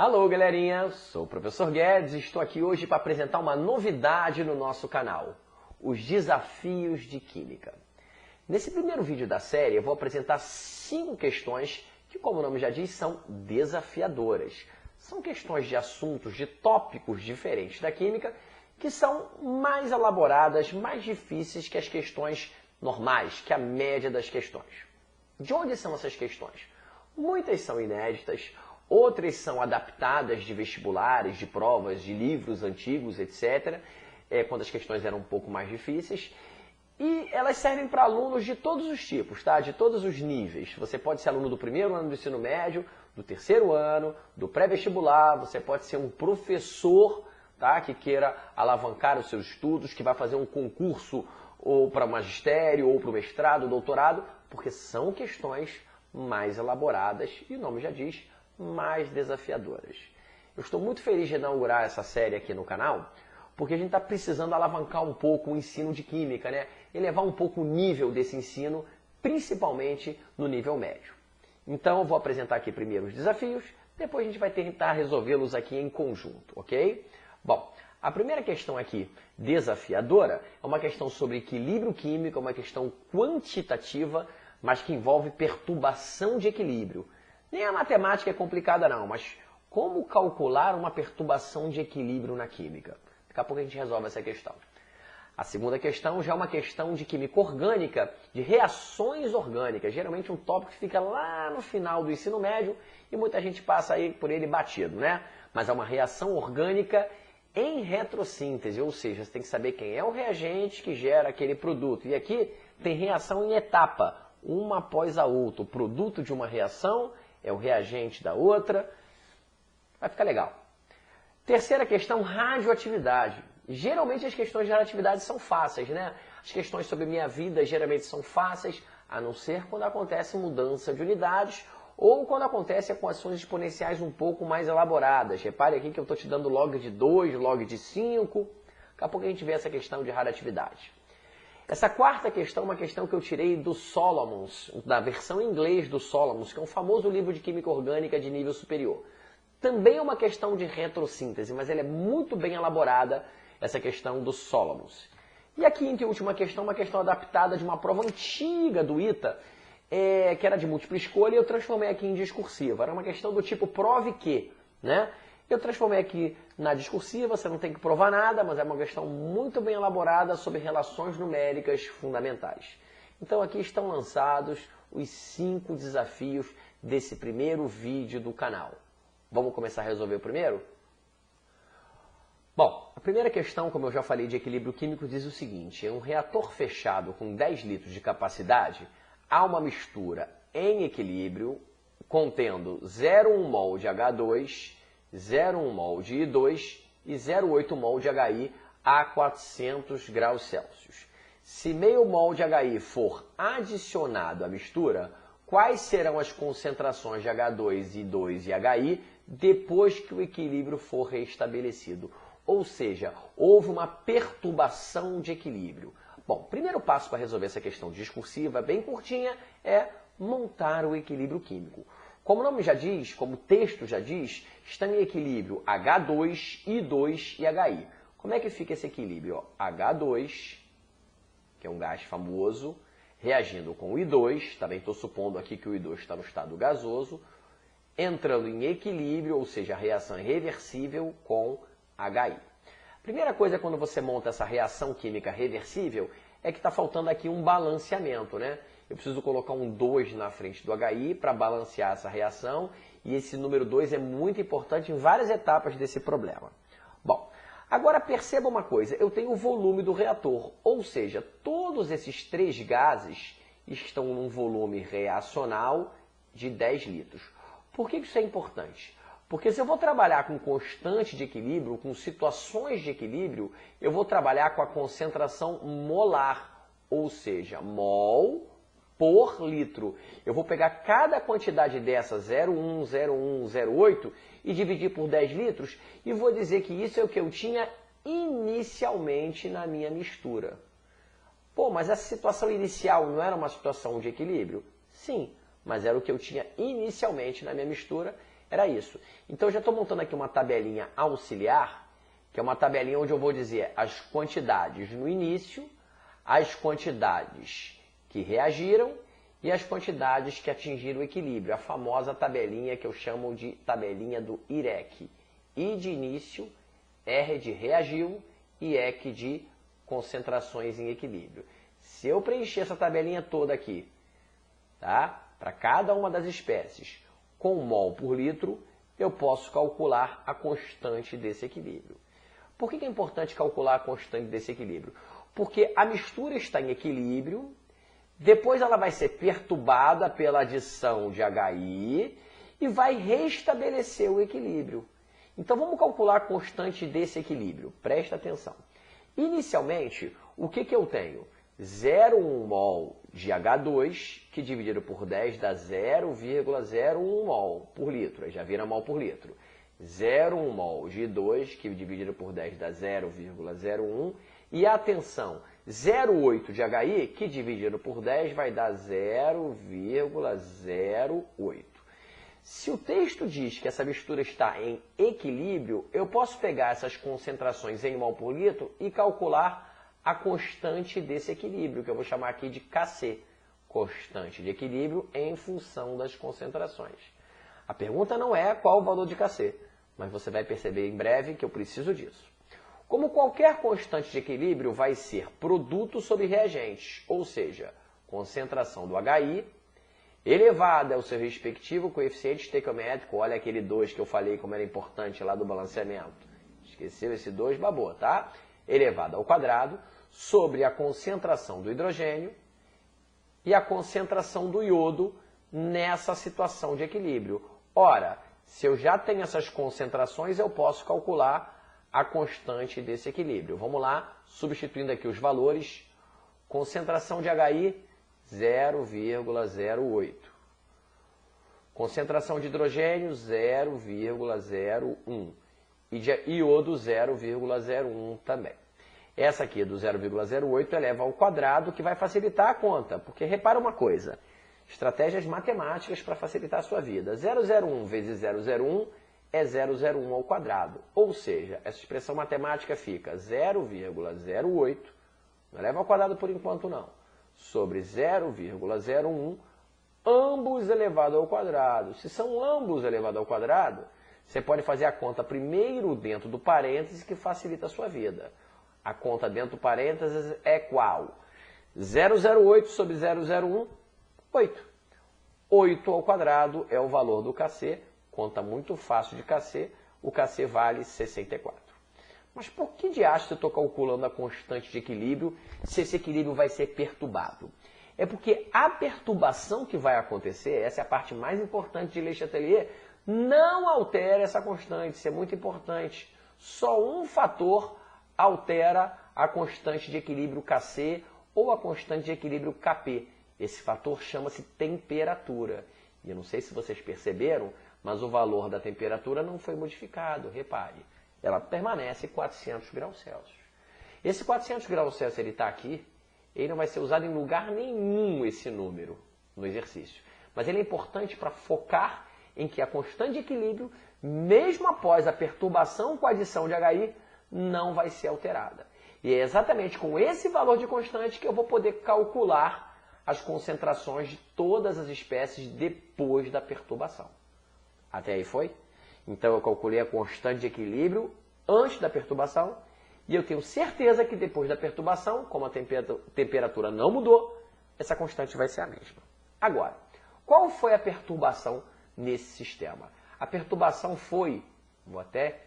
Alô, galerinha! Sou o Professor Guedes e estou aqui hoje para apresentar uma novidade no nosso canal, os desafios de Química. Nesse primeiro vídeo da série, eu vou apresentar 5 questões que, como o nome já diz, são desafiadoras. São questões de assuntos, de tópicos diferentes da Química, que são mais elaboradas, mais difíceis que as questões normais, que a média das questões. De onde são essas questões? Muitas são inéditas, outras são adaptadas de vestibulares, de provas, de livros antigos, etc., quando as questões eram um pouco mais difíceis. E elas servem para alunos de todos os tipos, tá? De todos os níveis. Você pode ser aluno do primeiro ano do ensino médio, do terceiro ano, do pré-vestibular, você pode ser um professor, tá? Que queira alavancar os seus estudos, que vai fazer um concurso ou para magistério, ou para o mestrado, doutorado, porque são questões mais elaboradas e o nome já diz, mais desafiadoras. Eu estou muito feliz de inaugurar essa série aqui no canal, porque a gente está precisando alavancar um pouco o ensino de Química, né? Elevar um pouco o nível desse ensino, principalmente no nível médio. Então eu vou apresentar aqui primeiro os desafios, depois a gente vai tentar resolvê-los aqui em conjunto, ok? Bom, a primeira questão aqui, desafiadora, é uma questão sobre equilíbrio químico, é uma questão quantitativa, mas que envolve perturbação de equilíbrio. Nem a matemática é complicada não, mas como calcular uma perturbação de equilíbrio na química? Daqui a pouco a gente resolve essa questão. A segunda questão já é uma questão de química orgânica, de reações orgânicas. Geralmente um tópico que fica lá no final do ensino médio e muita gente passa aí por ele batido, né? Mas é uma reação orgânica em retrossíntese, ou seja, você tem que saber quem é o reagente que gera aquele produto. E aqui tem reação em etapa, uma após a outra. O produto de uma reação é o reagente da outra. Vai ficar legal. Terceira questão, radioatividade. Geralmente as questões de radioatividade são fáceis, né? As questões sobre minha vida geralmente são fáceis, a não ser quando acontece mudança de unidades ou quando acontece equações exponenciais um pouco mais elaboradas. Repare aqui que eu estou te dando log de 2, log de 5. Daqui a pouco a gente vê essa questão de radioatividade. Essa quarta questão é uma questão que eu tirei do Solomons, da versão em inglês do Solomons, que é um famoso livro de química orgânica de nível superior. Também é uma questão de retrossíntese, mas ela é muito bem elaborada, essa questão do Solomons. E a quinta e última questão, uma questão adaptada de uma prova antiga do ITA, que era de múltipla escolha, e eu transformei aqui em discursiva. Era uma questão do tipo prove que, né? Eu transformei aqui na discursiva, você não tem que provar nada, mas é uma questão muito bem elaborada sobre relações numéricas fundamentais. Então aqui estão lançados os 5 desafios desse primeiro vídeo do canal. Vamos começar a resolver o primeiro? Bom, a primeira questão, como eu já falei de equilíbrio químico, diz o seguinte: em um reator fechado com 10 litros de capacidade, há uma mistura em equilíbrio contendo 0,1 mol de H2, 0,1 mol de I2 e 0,8 mol de HI a 400 graus Celsius. Se meio mol de HI for adicionado à mistura, quais serão as concentrações de H2, I2 e HI depois que o equilíbrio for restabelecido? Ou seja, houve uma perturbação de equilíbrio. Bom, primeiro passo para resolver essa questão discursiva, bem curtinha, é montar o equilíbrio químico. Como o nome já diz, como o texto já diz, está em equilíbrio H2, I2 e HI. Como é que fica esse equilíbrio? H2, que é um gás famoso, reagindo com o I2, também estou supondo aqui que o I2 está no estado gasoso, entrando em equilíbrio, ou seja, a reação é reversível com HI. Primeira coisa quando você monta essa reação química reversível é que está faltando aqui um balanceamento, né? Eu preciso colocar um 2 na frente do HI para balancear essa reação e esse número 2 é muito importante em várias etapas desse problema. Bom, agora perceba uma coisa, eu tenho o volume do reator, ou seja, todos esses 3 gases estão num volume reacional de 10 litros. Por que isso é importante? Porque se eu vou trabalhar com constante de equilíbrio, com situações de equilíbrio, eu vou trabalhar com a concentração molar, ou seja, mol por litro. Eu vou pegar cada quantidade dessa, 0,1, 0,1, 0,8, e dividir por 10 litros, e vou dizer que isso é o que eu tinha inicialmente na minha mistura. Pô, mas essa situação inicial não era uma situação de equilíbrio? Sim, mas era o que eu tinha inicialmente na minha mistura. Era isso. Então eu já estou montando aqui uma tabelinha auxiliar, que é uma tabelinha onde eu vou dizer as quantidades no início, as quantidades que reagiram e as quantidades que atingiram o equilíbrio. A famosa tabelinha que eu chamo de tabelinha do IREC. I de início, R de reagiu e EC de concentrações em equilíbrio. Se eu preencher essa tabelinha toda aqui, tá? Para cada uma das espécies, com mol por litro, eu posso calcular a constante desse equilíbrio. Por que é importante calcular a constante desse equilíbrio? Porque a mistura está em equilíbrio, depois ela vai ser perturbada pela adição de HI e vai restabelecer o equilíbrio. Então vamos calcular a constante desse equilíbrio. Presta atenção. Inicialmente, o que eu tenho? 0,1 mol de H2, que dividido por 10 dá 0,01 mol por litro. Aí já vira mol por litro. 0,1 mol de 2, que dividido por 10 dá 0,01. E atenção, 0,8 de HI, que dividido por 10 vai dar 0,08. Se o texto diz que essa mistura está em equilíbrio, eu posso pegar essas concentrações em mol por litro e calcular a constante desse equilíbrio, que eu vou chamar aqui de Kc, constante de equilíbrio em função das concentrações. A pergunta não é qual o valor de Kc, mas você vai perceber em breve que eu preciso disso. Como qualquer constante de equilíbrio vai ser produto sobre reagentes, ou seja, concentração do HI, elevada ao seu respectivo coeficiente estequiométrico, olha aquele 2 que eu falei como era importante lá do balanceamento. Esqueceu esse 2, babou, tá? Elevada ao quadrado, sobre a concentração do hidrogênio e a concentração do iodo nessa situação de equilíbrio. Ora, se eu já tenho essas concentrações, eu posso calcular a constante desse equilíbrio. Vamos lá, substituindo aqui os valores. Concentração de HI, 0,08. Concentração de hidrogênio, 0,01. E de iodo, 0,01 também. Essa aqui do 0,08 eleva ao quadrado, que vai facilitar a conta. Porque repara uma coisa, estratégias matemáticas para facilitar a sua vida. 0,01 vezes 0,01 é 0,01 ao quadrado. Ou seja, essa expressão matemática fica 0,08, não eleva ao quadrado por enquanto não, sobre 0,01, ambos elevado ao quadrado. Se são ambos elevado ao quadrado, você pode fazer a conta primeiro dentro do parêntese, que facilita a sua vida. A conta dentro do parênteses é qual? 0,08 sobre 0,01, 8. 8 ao quadrado é o valor do Kc, conta muito fácil de Kc, o Kc vale 64. Mas por que de acho eu estou calculando a constante de equilíbrio se esse equilíbrio vai ser perturbado? É porque a perturbação que vai acontecer, essa é a parte mais importante de Le Chatelier, não altera essa constante, isso é muito importante. Só um fator altera a constante de equilíbrio Kc ou a constante de equilíbrio Kp. Esse fator chama-se temperatura. E eu não sei se vocês perceberam, mas o valor da temperatura não foi modificado, repare. Ela permanece 400 graus Celsius. Esse 400 graus Celsius, ele está aqui, ele não vai ser usado em lugar nenhum esse número no exercício. Mas ele é importante para focar em que a constante de equilíbrio, mesmo após a perturbação com a adição de HI, não vai ser alterada. E é exatamente com esse valor de constante que eu vou poder calcular as concentrações de todas as espécies depois da perturbação. Até aí foi? Então eu calculei a constante de equilíbrio antes da perturbação e eu tenho certeza que depois da perturbação, como a temperatura não mudou, essa constante vai ser a mesma. Agora, qual foi a perturbação nesse sistema? A perturbação foi, vou até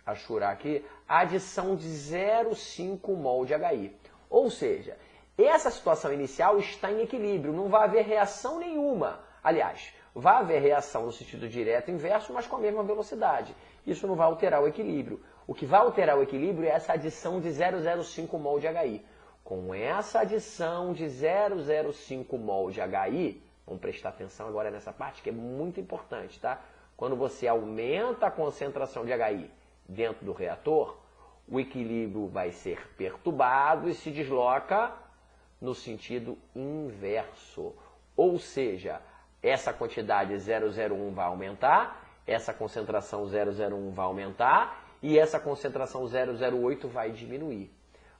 achurar aqui, a adição de 0,5 mol de HI. Ou seja, essa situação inicial está em equilíbrio, não vai haver reação nenhuma. Aliás, vai haver reação no sentido direto e inverso, mas com a mesma velocidade. Isso não vai alterar o equilíbrio. O que vai alterar o equilíbrio é essa adição de 0,05 mol de HI. Com essa adição de 0,05 mol de HI, vamos prestar atenção agora nessa parte que é muito importante, tá? Quando você aumenta a concentração de HI dentro do reator, o equilíbrio vai ser perturbado e se desloca no sentido inverso. Ou seja, essa quantidade 001 vai aumentar, essa concentração 001 vai aumentar e essa concentração 008 vai diminuir.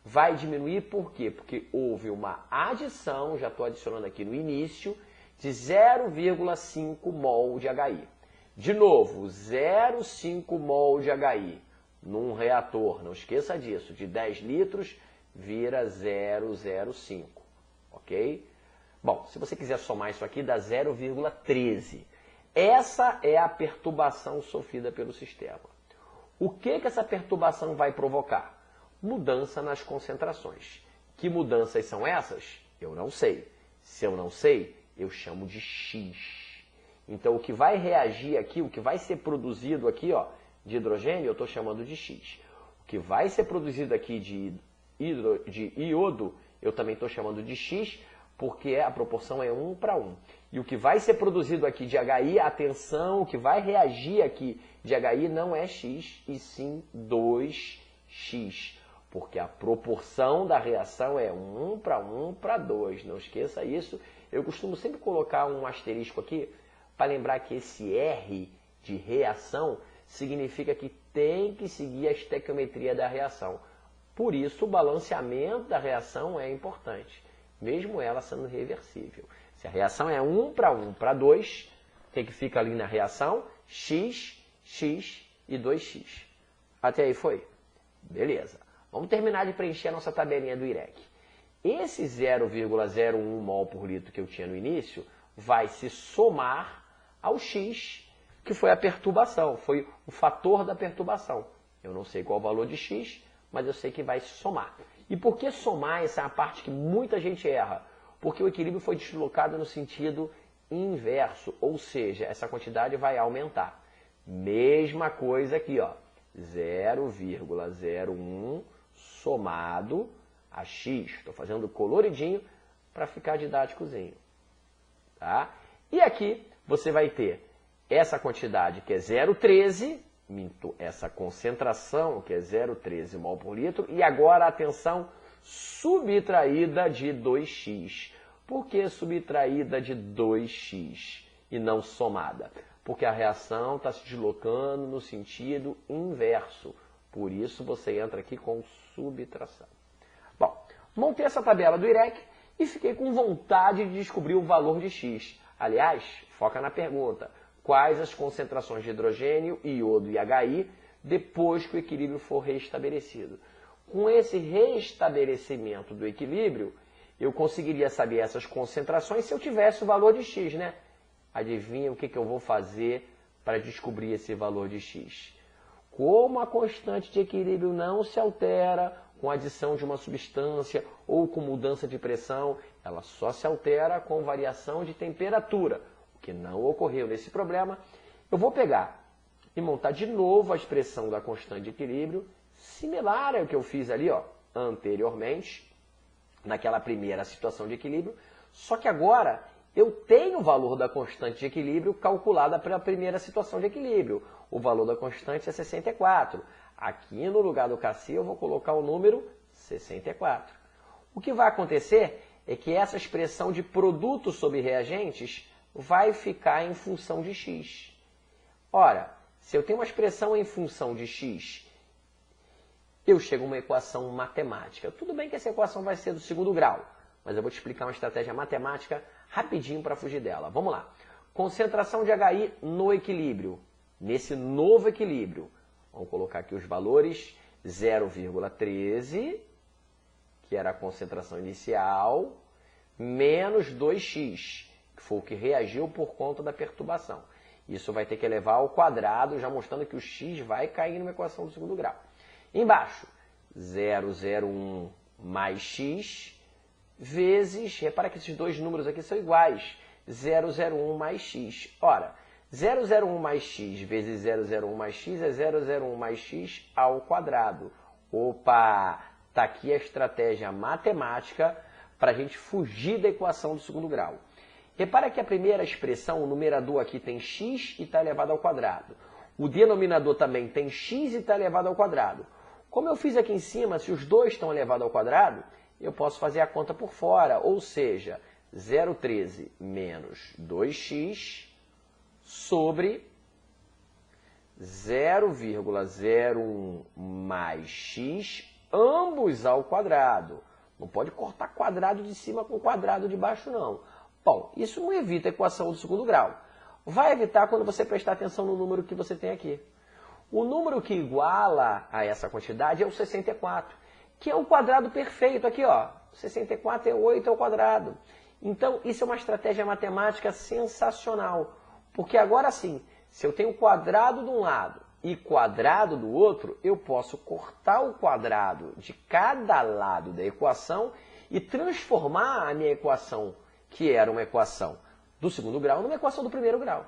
Vai diminuir por quê? Porque houve uma adição, já estou adicionando aqui no início, de 0,5 mol de HI. De novo, 0,5 mol de HI num reator, não esqueça disso, de 10 litros vira 0,05, ok? Bom, se você quiser somar isso aqui, dá 0,13. Essa é a perturbação sofrida pelo sistema. O que essa perturbação vai provocar? Mudança nas concentrações. Que mudanças são essas? Eu não sei. Se eu não sei, eu chamo de X. Então, o que vai reagir aqui, o que vai ser produzido aqui, ó, de hidrogênio, eu estou chamando de X. O que vai ser produzido aqui de iodo, eu também estou chamando de X, porque a proporção é 1 para 1. E o que vai ser produzido aqui de HI, atenção, o que vai reagir aqui de HI não é X, e sim 2X. Porque a proporção da reação é 1 para 1 para 2. Não esqueça isso. Eu costumo sempre colocar um asterisco aqui para lembrar que esse R de reação significa que tem que seguir a estequiometria da reação. Por isso, o balanceamento da reação é importante, mesmo ela sendo reversível. Se a reação é 1 para 2, o que fica ali na reação? X, X e 2X. Até aí foi? Beleza. Vamos terminar de preencher a nossa tabelinha do IREC. Esse 0,01 mol por litro que eu tinha no início vai se somar ao X, que foi a perturbação, foi o fator da perturbação. Eu não sei qual o valor de X, mas eu sei que vai se somar. E por que somar? Essa é a parte que muita gente erra. Porque o equilíbrio foi deslocado no sentido inverso, ou seja, essa quantidade vai aumentar. Mesma coisa aqui, ó, 0,01 somado a X. Estou fazendo coloridinho para ficar didáticozinho. Tá? E aqui você vai ter essa quantidade que é 0,13, essa concentração que é 0,13 mol por litro, e agora, atenção, subtraída de 2x. Por que subtraída de 2x e não somada? Porque a reação está se deslocando no sentido inverso. Por isso você entra aqui com subtração. Bom, montei essa tabela do IREC e fiquei com vontade de descobrir o valor de x. Aliás, foca na pergunta. Quais as concentrações de hidrogênio, iodo e HI depois que o equilíbrio for restabelecido? Com esse restabelecimento do equilíbrio, eu conseguiria saber essas concentrações se eu tivesse o valor de x, né? Adivinha o que eu vou fazer para descobrir esse valor de x? Como a constante de equilíbrio não se altera com a adição de uma substância ou com mudança de pressão, ela só se altera com variação de temperatura, o que não ocorreu nesse problema, eu vou pegar e montar de novo a expressão da constante de equilíbrio, similar ao que eu fiz ali, ó, anteriormente, naquela primeira situação de equilíbrio, só que agora eu tenho o valor da constante de equilíbrio calculada pela primeira situação de equilíbrio. O valor da constante é 64. Aqui no lugar do Cassi eu vou colocar o número 64. O que vai acontecer é que essa expressão de produto sobre reagentes vai ficar em função de x. Ora, se eu tenho uma expressão em função de x, eu chego a uma equação matemática. Tudo bem que essa equação vai ser do segundo grau, mas eu vou te explicar uma estratégia matemática rapidinho para fugir dela. Vamos lá. Concentração de HI no equilíbrio. Nesse novo equilíbrio, vamos colocar aqui os valores 0,13, que era a concentração inicial, menos 2x, que foi o que reagiu por conta da perturbação. Isso vai ter que elevar ao quadrado, já mostrando que o x vai cair numa equação do segundo grau. Embaixo, 0,01 mais x vezes, repara que esses dois números aqui são iguais, 0,01 mais x. Ora, 0,01 mais x vezes 0,01 mais x é 0,01 mais x ao quadrado. Opa, está aqui a estratégia matemática para a gente fugir da equação do segundo grau. Repara que a primeira expressão, o numerador aqui tem x e está elevado ao quadrado. O denominador também tem x e está elevado ao quadrado. Como eu fiz aqui em cima, se os dois estão elevados ao quadrado, eu posso fazer a conta por fora, ou seja, 0,13 menos 2x sobre 0,01 mais x, ambos ao quadrado. Não pode cortar quadrado de cima com quadrado de baixo, não. Bom, isso não evita a equação do segundo grau. Vai evitar quando você prestar atenção no número que você tem aqui. O número que iguala a essa quantidade é o 64, que é o quadrado perfeito aqui, ó. 64 é 8 ao quadrado. Então, isso é uma estratégia matemática sensacional, porque agora sim, se eu tenho quadrado de um lado e quadrado do outro, eu posso cortar o quadrado de cada lado da equação e transformar a minha equação, que era uma equação do segundo grau, numa equação do primeiro grau.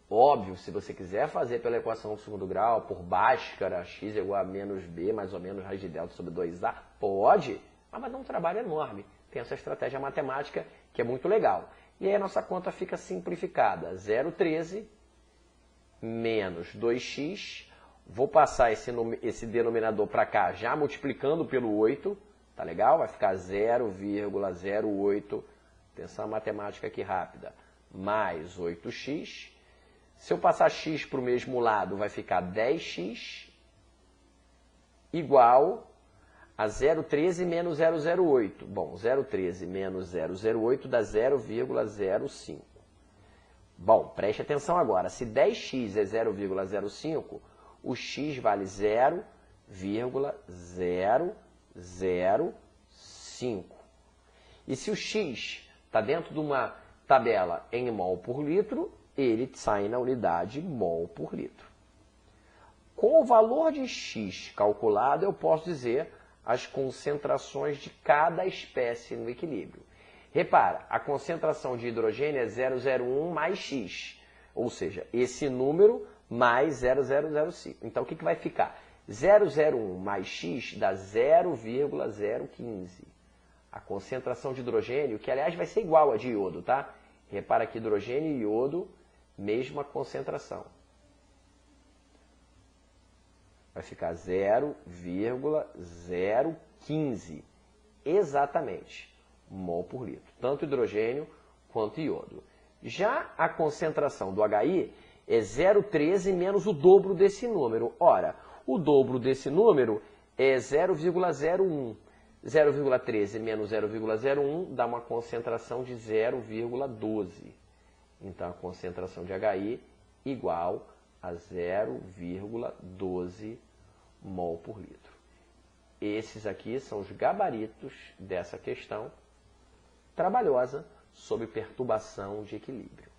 Óbvio, se você quiser fazer pela equação do segundo grau, por Bhaskara, x igual a menos b, mais ou menos raiz de delta sobre 2a, pode, mas vai dar um trabalho enorme. Tem essa estratégia matemática que é muito legal. E aí a nossa conta fica simplificada. 0,13 menos 2x, vou passar esse denominador para cá, já multiplicando pelo 8, tá legal? Vai ficar 0,08, atenção matemática aqui rápida, mais 8x. Se eu passar x para o mesmo lado, vai ficar 10x, igual a 0,13 menos 0,08. Bom, 0,13 menos 0,08 dá 0,05. Bom, preste atenção agora. Se 10x é 0,05, o x vale 0,005. E se o x está dentro de uma tabela em mol por litro, ele sai na unidade mol por litro. Com o valor de x calculado, eu posso dizer as concentrações de cada espécie no equilíbrio. Repara, a concentração de hidrogênio é 0,01 mais x, ou seja, esse número mais 0,005. Então, o que vai ficar? 0,01 mais x dá 0,015. A concentração de hidrogênio, que aliás vai ser igual a de iodo, tá? Repara que hidrogênio e iodo, mesma concentração. Vai ficar 0,015, exatamente, mol por litro. Tanto hidrogênio quanto iodo. Já a concentração do HI é 0,13 menos o dobro desse número. Ora, o dobro desse número é 0,01. 0,13 menos 0,01 dá uma concentração de 0,12. Então, a concentração de HI igual a 0,12 mol por litro. Esses aqui são os gabaritos dessa questão trabalhosa sobre perturbação de equilíbrio.